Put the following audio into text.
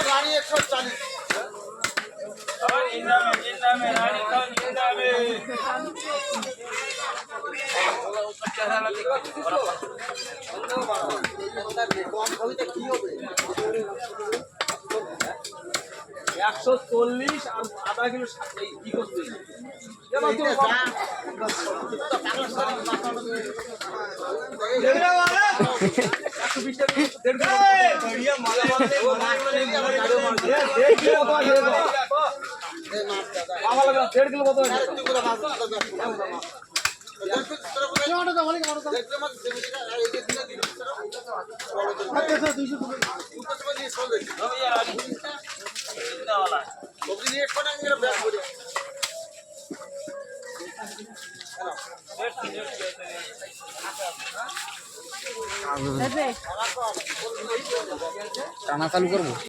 रानी 140 140 আর আধা কিলো কি করতে টানা চালু করবো।